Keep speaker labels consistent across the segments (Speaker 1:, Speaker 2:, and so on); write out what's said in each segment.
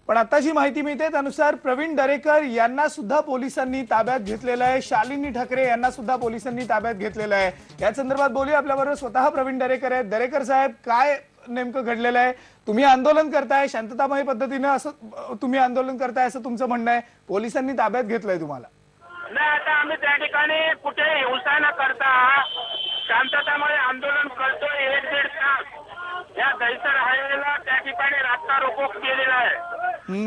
Speaker 1: पण आता जी माहिती मिळते त्यानुसार प्रवीण दरेकर यांना सुद्धा पोलिसांनी ताब्यात घेतलेलं आहे। शालिनी ठाकरे यांना सुद्धा पोलिसांनी ताब्यात घेतलेलं आहे। या संदर्भात बोलूया, आपल्याबरोबर स्वतः प्रवीण दरेकर आहेत। दरेकर साहेब, काय नेमकं घडलेलं आहे? तुम्ही आंदोलन करताय, शांततामय पद्धतीने असं तुम्ही आंदोलन करताय असं तुमचं म्हणणं आहे, पोलिसांनी ताब्यात घेतलंय तुम्हाला?
Speaker 2: नाही, आता आम्ही त्या ठिकाणी कुठे हिंसा न करता शांततामय आंदोलन करतोय। 1-1.5 तास या दहिसर हायवेला त्या ठिकाणी रास्ता रोको केलेला आहे,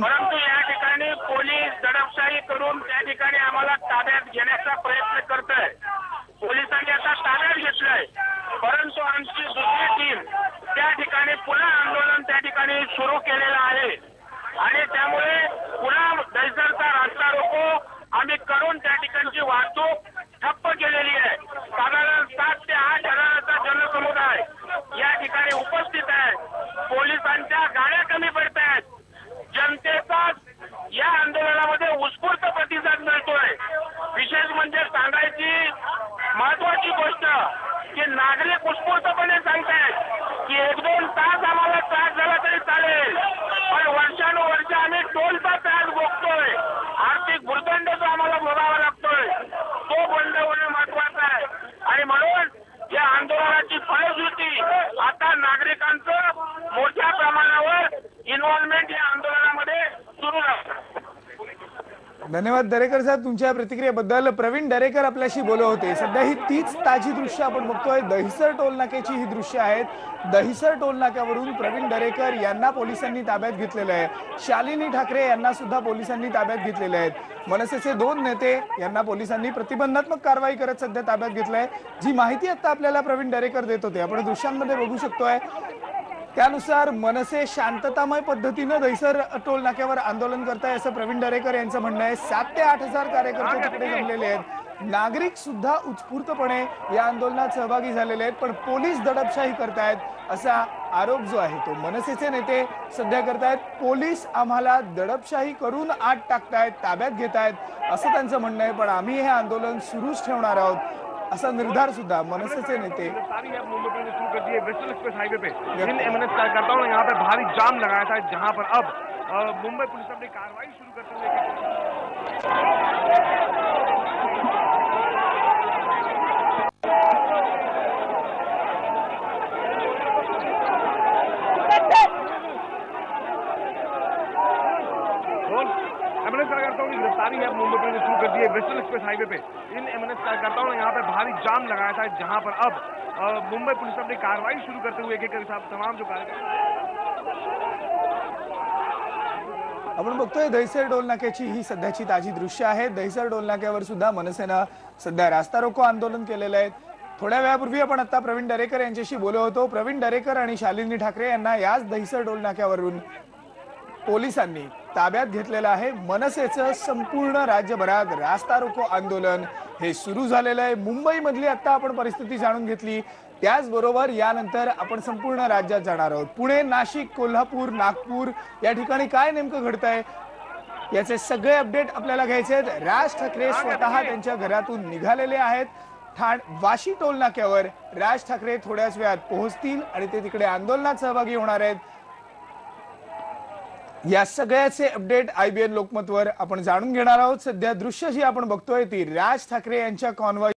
Speaker 2: परंतु या ठिकाणी पोलीस दडपशाही करून त्या ठिकाणी आम्हाला ताब्यात घेण्याचा प्रयत्न करतोय। पोलिसांनी आता ताब्यात घेतलंय, परंतु आमची दुसरी टीम त्या ठिकाणी पुन्हा आंदोलन त्या ठिकाणी सुरू केलेलं आहे आणि त्यामुळे पुन्हा दहिसरचा रास्ता रोको आम्ही करून त्या ठिकाणची वाहतूक ठप्प केलेली आहे। साधारण 7 ते 8 हजाराचा जनसमुदाय या ठिकाणी उपस्थित आहे। पोलिसांच्या गाड्या कमी पडत आहेत। जनतेचा या आंदोलनामध्ये उत्स्फूर्त प्रतिसाद मिळतोय। विशेष म्हणजे सांगायची महत्वाची गोष्ट की नागरिक उत्स्फूर्तपणे सांगतायत की 1-2 तास आम्हाला त्रास झाला तरी चालेल, पण वर्षानुवर्ष आम्ही टोलचा त्रास भोगतोय। आर्थिक भूर्दंड जो आम्हाला भोगावा लागतोय तो बंद होणं महत्वाचं आहे आणि म्हणून या आंदोलनाची फलश्रुती आता नागरिकांचं मोठ्या प्रमाणावर इन्व्हॉल्वमेंट या आंदोलनामध्ये सुरू आहे।
Speaker 1: धन्यवाद दरेकर साहेब तुमच्या प्रतिक्रियेबद्दल। प्रवीण दरेकर आपल्याशी बोलत होते। सध्या ही तीच ताजी दृश्य आपण बघतोय, दहिसर टोलनाक्याची ही दृश्य आहेत। दहिसर टोलनाक्यावरून प्रवीण दरेकर यांना पोलिसांनी ताब्यात घेतलेलं आहे। शालिनी ठाकरे यांना सुद्धा पोलिसांनी ताब्यात घेतलेले आहेत। मनसेचे 2 नेते यांना पोलिसांनी प्रतिबंधात्मक कारवाई करत सध्या ताब्यात घेतलंय। जी माहिती आता आपल्याला प्रवीण दरेकर देत होते, आपण दृश्यांमध्ये बघू शकतोय, त्यानुसार मनसे शांततामय पद्धतीने दहिसर टोल नाक्यावर आंदोलन करताय असं प्रवीण दरेकर यांचं म्हणणं आहे। 7 ते 8 हजार कार्यकर्ते तिकडे जमलेले आहेत। नागरिक सुद्धा उत्स्फूर्तपणे या आंदोलनात सहभागी झालेले आहेत, पण पोलीस दडपशाही करतायत असा आरोप जो आहे तो मनसेचे नेते सध्या करतायत। पोलीस आम्हाला दडपशाही करून आत टाकतायत, ताब्यात घेतायत असं त्यांचं म्हणणं आहे, पण आम्ही हे आंदोलन सुरूच ठेवणार आहोत असा निर्धार सुद्धा मनसेचे नेते
Speaker 3: मुंबई पुलिस ने शुरू कर दिए। Western express highway pay in MNS कार्यकर्ताओं ने यहाँ पे भारी जाम लगाया था, जहाँ पर अब मुंबई पुलिस ने अपनी कार्रवाई शुरू करते हुए एमएनएस कार्यकर्ताओं की गिरफ्तारी है मुंबई पुलिस ने शुरू कर दी है। Western express highway pay in MNS कार्यकर्ताओं ने यहाँ पे भारी जाम लगाया था, जहाँ पर अब मुंबई पुलिस ने अपनी कार्रवाई शुरू करते हुए एक तमाम जो
Speaker 1: आपण बघतोय दहिसर टोलनाक्याची ही सध्याची ताजी दृश्य आहे। दहिसर टोलनाक्यावर सुद्धा मनसेनं सध्या रास्ता रोको आंदोलन केलेलं आहे। थोड्या वेळापूर्वी आपण आता प्रवीण दरेकर यांच्याशी बोलत होतो। प्रवीण दरेकर आणि शालिनी ठाकरे यांना याच दहिसर टोलनाक्यावरून पोलिसांनी ताब्यात घेतलेलं आहे। मनसेचं संपूर्ण राज्यभरात रास्ता रोको आंदोलन हे सुरू झालेलं आहे। मुंबईमधली आता आपण परिस्थिती जाणून घेतली, त्याचबरोबर यानंतर आपण संपूर्ण राज्यात जाणार आहोत। पुणे, नाशिक, कोल्हापूर, नागपूर या ठिकाणी काय नेमकं घडतंय याचे सगळे अपडेट आपल्याला घ्यायचे आहेत। राज ठाकरे स्वतः त्यांच्या घरातून निघालेले आहेत। वाशी टोल नाक्यावर राज ठाकरे थोड्याच वेळात पोहोचतील आणि ते तिकडे आंदोलनात सहभागी होणार आहेत। या सगळ्याचे अपडेट IBN लोकमतवर आपण जाणून घेणार आहोत। सध्या दृश्य जी आपण बघतोय ती राज ठाकरे यांच्या कॉन्वॉय